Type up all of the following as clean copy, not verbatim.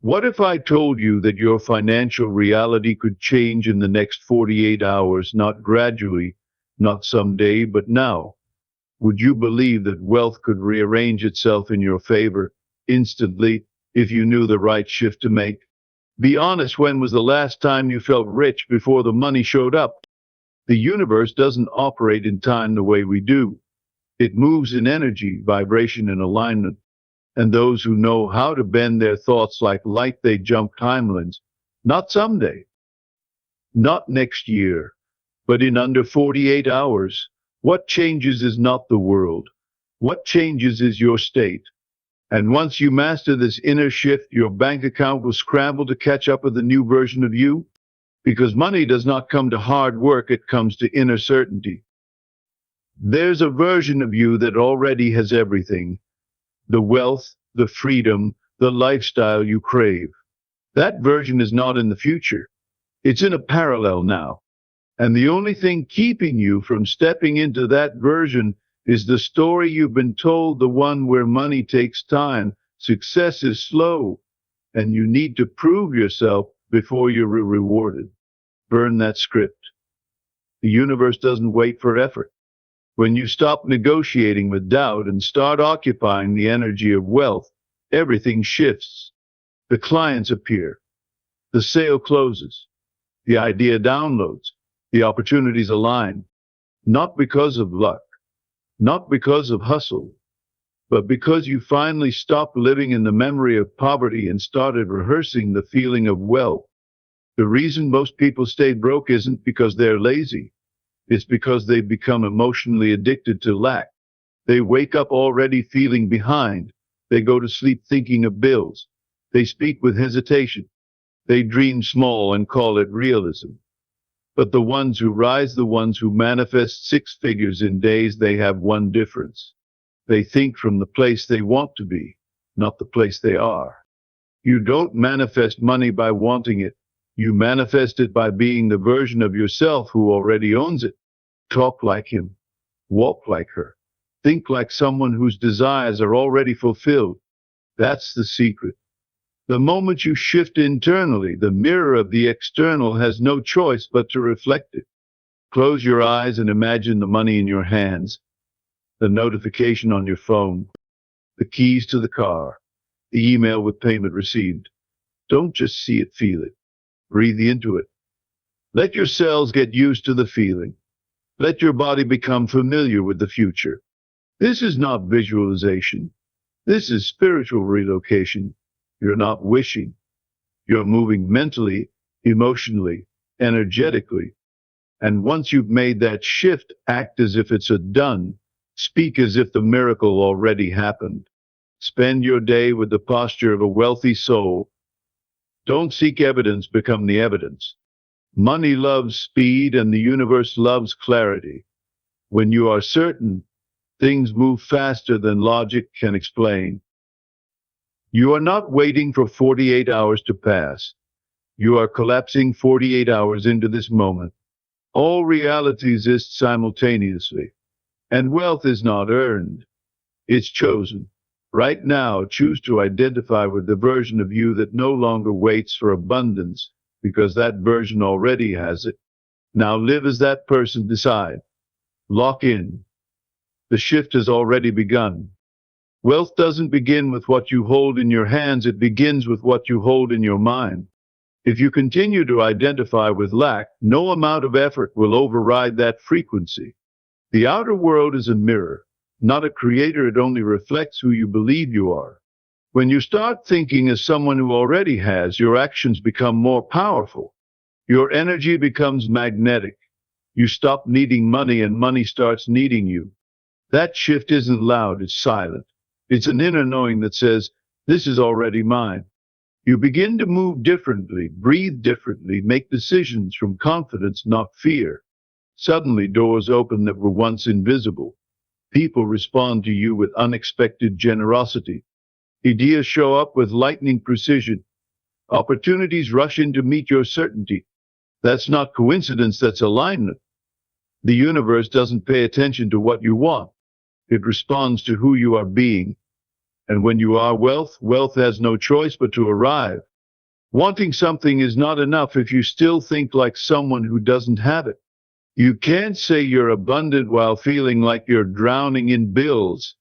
What if I told you that your financial reality could change in the next 48 hours, not gradually, not someday, but now? Would you believe that wealth could rearrange itself in your favor instantly if you knew the right shift to make? Be honest, when was the last time you felt rich before the money showed up? The universe doesn't operate in time the way we do. It moves in energy, vibration, and alignment. And those who know how to bend their thoughts like light, they jump timelines. Not someday, not next year, but in under 48 hours. What changes is not the world. What changes is your state. And once you master this inner shift, your bank account will scramble to catch up with the new version of you. Because money does not come to hard work, it comes to inner certainty. There's a version of you that already has everything: the wealth, the freedom, the lifestyle you crave. That version is not in the future. It's in a parallel now. And the only thing keeping you from stepping into that version is the story you've been told, the one where money takes time, success is slow, and you need to prove yourself before you're rewarded. Burn that script. The universe doesn't wait for effort. When you stop negotiating with doubt and start occupying the energy of wealth, everything shifts. The clients appear. The sale closes. The idea downloads. The opportunities align. Not because of luck, not because of hustle, but because you finally stopped living in the memory of poverty and started rehearsing the feeling of wealth. The reason most people stay broke isn't because they're lazy. It's because they've become emotionally addicted to lack. They wake up already feeling behind. They go to sleep thinking of bills. They speak with hesitation. They dream small and call it realism. But the ones who rise, the ones who manifest six figures in days, they have one difference. They think from the place they want to be, not the place they are. You don't manifest money by wanting it. You manifest it by being the version of yourself who already owns it. Talk like him. Walk like her. Think like someone whose desires are already fulfilled. That's the secret. The moment you shift internally, the mirror of the external has no choice but to reflect it. Close your eyes and imagine the money in your hands, the notification on your phone, the keys to the car, the email with payment received. Don't just see it, feel it. Breathe into it. Let your cells get used to the feeling. Let your body become familiar with the future. This is not visualization. This is spiritual relocation. You're not wishing. You're moving mentally, emotionally, energetically. And once you've made that shift, act as if it's a done. Speak as if the miracle already happened. Spend your day with the posture of a wealthy soul. Don't seek evidence, become the evidence. Money loves speed and the universe loves clarity. When you are certain, things move faster than logic can explain. You are not waiting for 48 hours to pass. You are collapsing 48 hours into this moment. All reality exists simultaneously. And wealth is not earned. It's chosen. Right now, choose to identify with the version of you that no longer waits for abundance, because that version already has it. Now live as that person. Decide. Lock in. The shift has already begun. Wealth doesn't begin with what you hold in your hands, it begins with what you hold in your mind. If you continue to identify with lack, no amount of effort will override that frequency. The outer world is a mirror, not a creator. It only reflects who you believe you are. When you start thinking as someone who already has, your actions become more powerful. Your energy becomes magnetic. You stop needing money and money starts needing you. That shift isn't loud, it's silent. It's an inner knowing that says, this is already mine. You begin to move differently, breathe differently, make decisions from confidence, not fear. Suddenly doors open that were once invisible. People respond to you with unexpected generosity. Ideas show up with lightning precision. Opportunities rush in to meet your certainty. That's not coincidence, that's alignment. The universe doesn't pay attention to what you want. It responds to who you are being. And when you are wealth, wealth has no choice but to arrive. Wanting something is not enough if you still think like someone who doesn't have it. You can't say you're abundant while feeling like you're drowning in bills.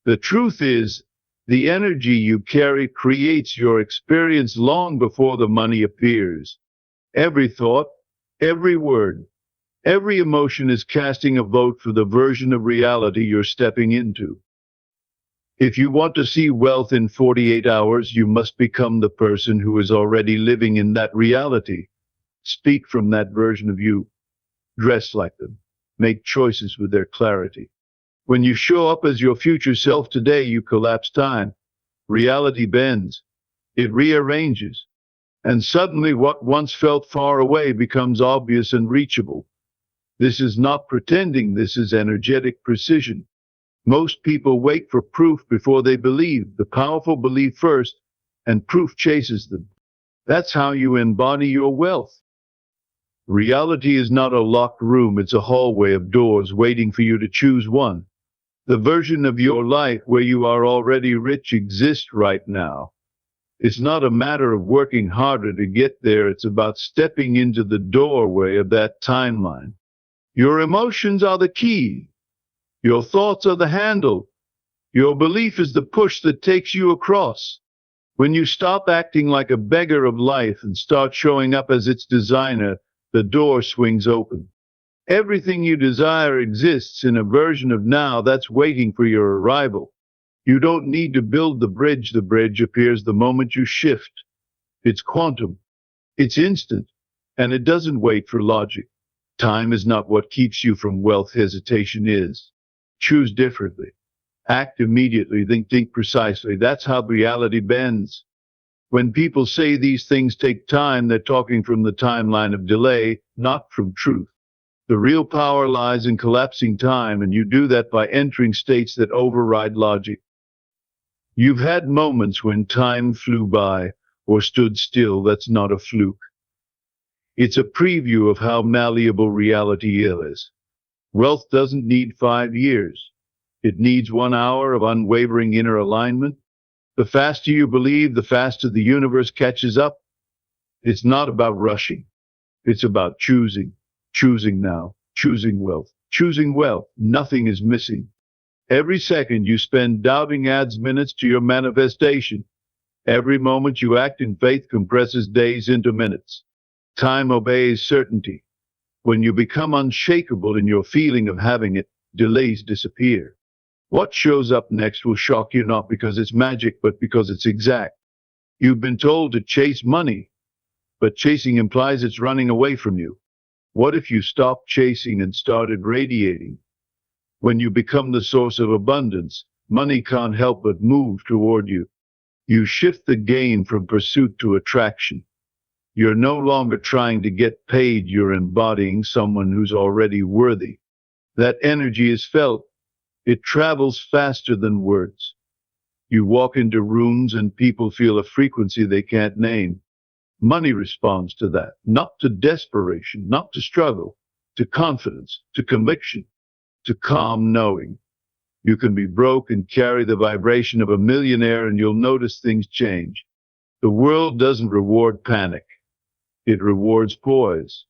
The truth is, the energy you carry creates your experience long before the money appears. Every thought, every word, every emotion is casting a vote for the version of reality you're stepping into. If you want to see wealth in 48 hours, you must become the person who is already living in that reality. Speak from that version of you. Dress like them. Make choices with their clarity. When you show up as your future self today, you collapse time. Reality bends. It rearranges. And suddenly what once felt far away becomes obvious and reachable. This is not pretending, this is energetic precision. Most people wait for proof before they believe. The powerful believe first, and proof chases them. That's how you embody your wealth. Reality is not a locked room, it's a hallway of doors waiting for you to choose one. The version of your life where you are already rich exists right now. It's not a matter of working harder to get there, it's about stepping into the doorway of that timeline. Your emotions are the key. Your thoughts are the handle. Your belief is the push that takes you across. When you stop acting like a beggar of life and start showing up as its designer, the door swings open. Everything you desire exists in a version of now that's waiting for your arrival. You don't need to build the bridge appears the moment you shift. It's quantum, it's instant, and it doesn't wait for logic. Time is not what keeps you from wealth, hesitation is. Choose differently. Act immediately, think precisely. That's how reality bends. When people say these things take time, they're talking from the timeline of delay, not from truth. The real power lies in collapsing time, and you do that by entering states that override logic. You've had moments when time flew by or stood still. That's not a fluke. It's a preview of how malleable reality is. Wealth doesn't need 5 years. It needs 1 hour of unwavering inner alignment. The faster you believe, the faster the universe catches up. It's not about rushing. It's about choosing. Choosing now. Choosing wealth. Choosing wealth. Nothing is missing. Every second you spend doubting adds minutes to your manifestation. Every moment you act in faith compresses days into minutes. Time obeys certainty. When you become unshakable in your feeling of having it, delays disappear. What shows up next will shock you not because it's magic, but because it's exact. You've been told to chase money, but chasing implies it's running away from you. What if you stopped chasing and started radiating? When you become the source of abundance, money can't help but move toward you. You shift the game from pursuit to attraction. You're no longer trying to get paid, you're embodying someone who's already worthy. That energy is felt. It travels faster than words. You walk into rooms and people feel a frequency they can't name. Money responds to that, not to desperation, not to struggle, to confidence, to conviction, to calm knowing. You can be broke and carry the vibration of a millionaire and you'll notice things change. The world doesn't reward panic. It rewards poise.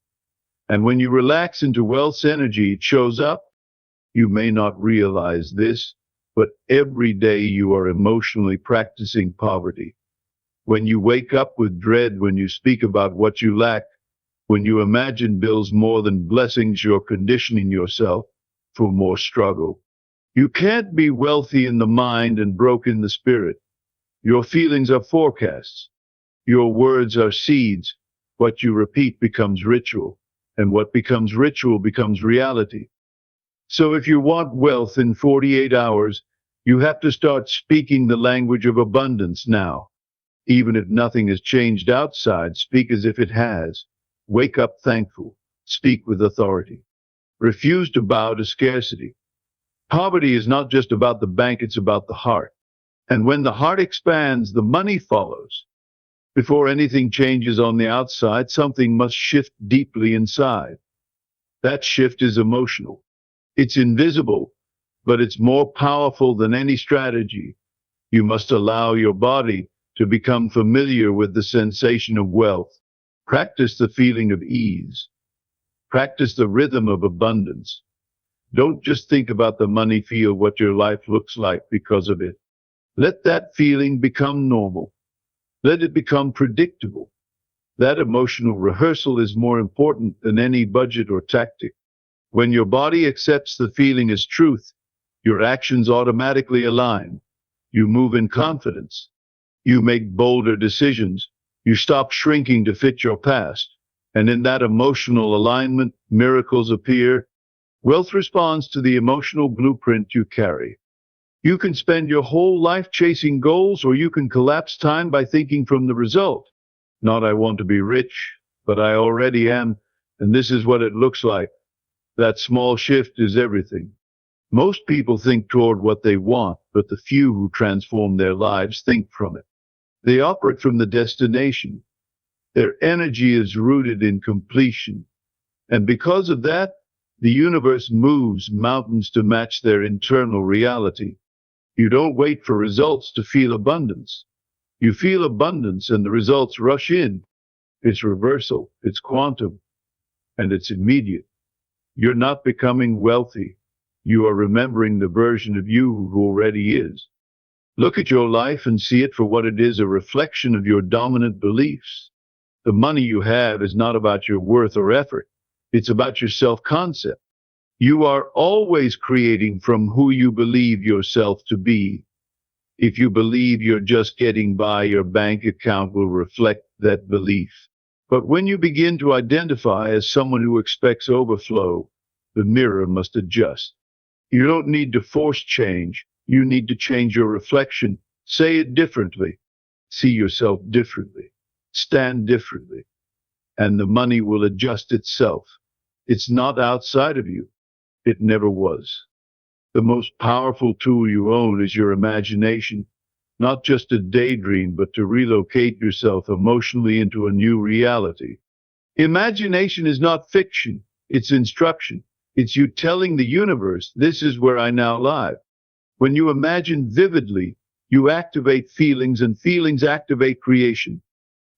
And when you relax into wealth's energy, it shows up. You may not realize this, but every day you are emotionally practicing poverty. When you wake up with dread, when you speak about what you lack, when you imagine bills more than blessings, you're conditioning yourself for more struggle. You can't be wealthy in the mind and broke in the spirit. Your feelings are forecasts. Your words are seeds. What you repeat becomes ritual, and what becomes ritual becomes reality. So if you want wealth in 48 hours, you have to start speaking the language of abundance now. Even if nothing has changed outside, speak as if it has. Wake up thankful. Speak with authority. Refuse to bow to scarcity. Poverty is not just about the bank, it's about the heart. And when the heart expands, the money follows. Before anything changes on the outside, something must shift deeply inside. That shift is emotional. It's invisible, but it's more powerful than any strategy. You must allow your body to become familiar with the sensation of wealth. Practice the feeling of ease. Practice the rhythm of abundance. Don't just think about the money, feel what your life looks like because of it. Let that feeling become normal. Let it become predictable. That emotional rehearsal is more important than any budget or tactic. When your body accepts the feeling as truth, your actions automatically align. You move in confidence. You make bolder decisions. You stop shrinking to fit your past. And in that emotional alignment, miracles appear. Wealth responds to the emotional blueprint you carry. You can spend your whole life chasing goals, or you can collapse time by thinking from the result. Not I want to be rich, but I already am, and this is what it looks like. That small shift is everything. Most people think toward what they want, but the few who transform their lives think from it. They operate from the destination. Their energy is rooted in completion. And because of that, the universe moves mountains to match their internal reality. You don't wait for results to feel abundance. You feel abundance and the results rush in. It's reversal, it's quantum, and it's immediate. You're not becoming wealthy. You are remembering the version of you who already is. Look at your life and see it for what it is, a reflection of your dominant beliefs. The money you have is not about your worth or effort. It's about your self-concept. You are always creating from who you believe yourself to be. If you believe you're just getting by, your bank account will reflect that belief. But when you begin to identify as someone who expects overflow, the mirror must adjust. You don't need to force change. You need to change your reflection. Say it differently. See yourself differently. Stand differently. And the money will adjust itself. It's not outside of you. It never was. The most powerful tool you own is your imagination, not just a daydream, but to relocate yourself emotionally into a new reality. Imagination is not fiction, it's instruction. It's you telling the universe, this is where I now live. When you imagine vividly, you activate feelings, and feelings activate creation.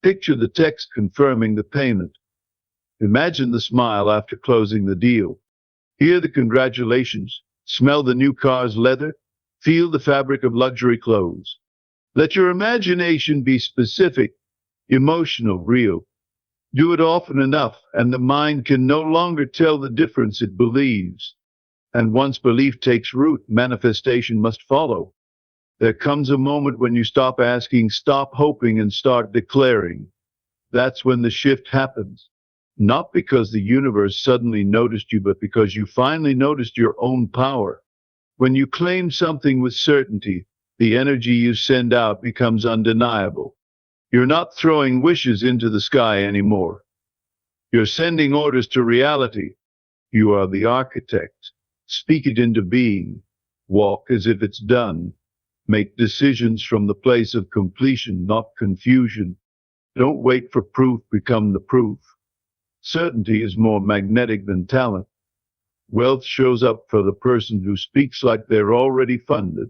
Picture the text confirming the payment. Imagine the smile after closing the deal. Hear the congratulations. Smell the new car's leather. Feel the fabric of luxury clothes. Let your imagination be specific, emotional, real. Do it often enough, and the mind can no longer tell the difference it believes. And once belief takes root, manifestation must follow. There comes a moment when you stop asking, stop hoping, and start declaring. That's when the shift happens. Not because the universe suddenly noticed you, but because you finally noticed your own power. When you claim something with certainty, the energy you send out becomes undeniable. You're not throwing wishes into the sky anymore. You're sending orders to reality. You are the architect. Speak it into being. Walk as if it's done. Make decisions from the place of completion, not confusion. Don't wait for proof, become the proof. Certainty is more magnetic than talent. Wealth shows up for the person who speaks like they're already funded.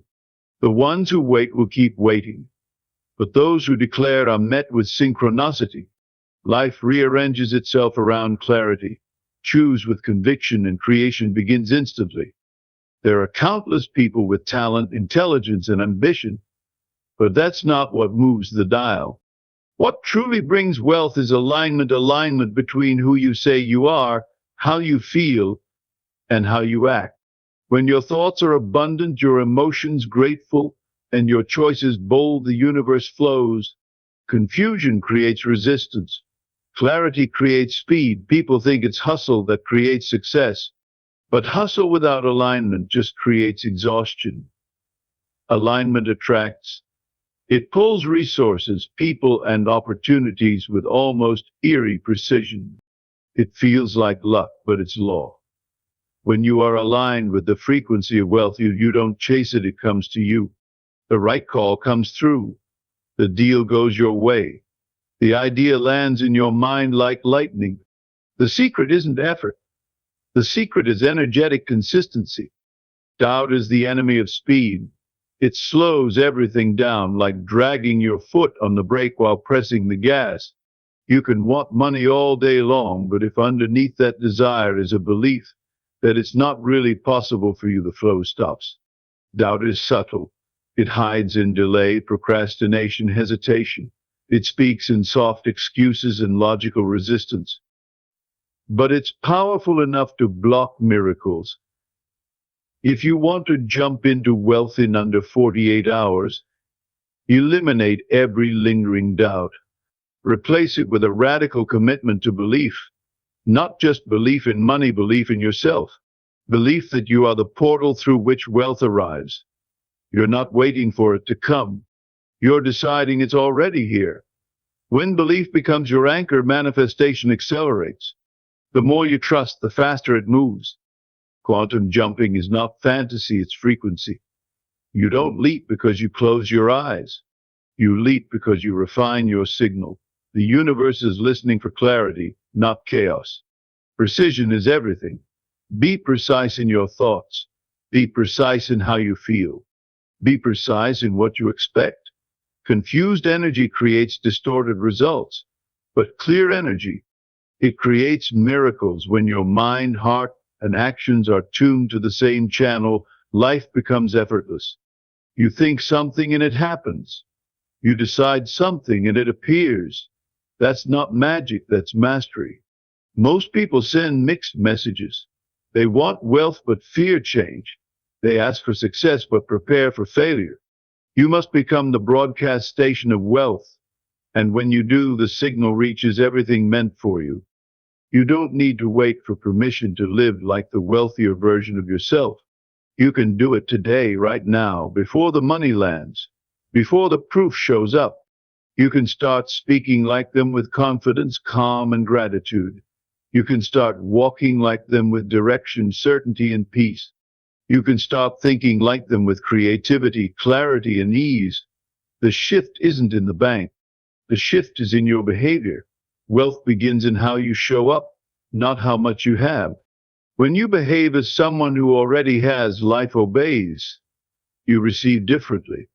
The ones who wait will keep waiting. But those who declare are met with synchronicity. Life rearranges itself around clarity. Choose with conviction and creation begins instantly. There are countless people with talent, intelligence, and ambition, but that's not what moves the dial. What truly brings wealth is alignment between who you say you are, how you feel, and how you act. When your thoughts are abundant, your emotions grateful, and your choices bold, the universe flows. Confusion creates resistance. Clarity creates speed. People think it's hustle that creates success, but hustle without alignment just creates exhaustion. Alignment attracts. It pulls resources, people, and opportunities with almost eerie precision. It feels like luck, but it's law. When you are aligned with the frequency of wealth, you don't chase it, it comes to you. The right call comes through. The deal goes your way. The idea lands in your mind like lightning. The secret isn't effort. The secret is energetic consistency. Doubt is the enemy of speed. It slows everything down, like dragging your foot on the brake while pressing the gas. You can want money all day long, but if underneath that desire is a belief that it's not really possible for you, the flow stops. Doubt is subtle. It hides in delay, procrastination, hesitation. It speaks in soft excuses and logical resistance. But it's powerful enough to block miracles. If you want to jump into wealth in under 48 hours, eliminate every lingering doubt. Replace it with a radical commitment to belief. Not just belief in money, belief in yourself. Belief that you are the portal through which wealth arrives. You're not waiting for it to come. You're deciding it's already here. When belief becomes your anchor, manifestation accelerates. The more you trust, the faster it moves. Quantum jumping is not fantasy, it's frequency. You don't leap because you close your eyes. You leap because you refine your signal. The universe is listening for clarity, not chaos. Precision is everything. Be precise in your thoughts. Be precise in how you feel. Be precise in what you expect. Confused energy creates distorted results, but clear energy, it creates miracles. When your mind, heart, and actions are tuned to the same channel, life becomes effortless. You think something and it happens. You decide something and it appears. That's not magic, that's mastery. Most people send mixed messages. They want wealth but fear change. They ask for success but prepare for failure. You must become the broadcast station of wealth. And when you do, the signal reaches everything meant for you. You don't need to wait for permission to live like the wealthier version of yourself. You can do it today, right now, before the money lands, before the proof shows up. You can start speaking like them with confidence, calm, and gratitude. You can start walking like them with direction, certainty, and peace. You can start thinking like them with creativity, clarity, and ease. The shift isn't in the bank. The shift is in your behavior. Wealth begins in how you show up, not how much you have. When you behave as someone who already has, life obeys. You receive differently.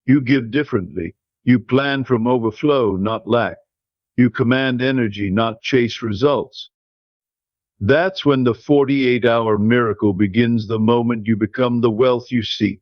You give differently. You plan from overflow, not lack. You command energy, not chase results. That's when the 48-hour miracle begins, the moment you become the wealth you seek.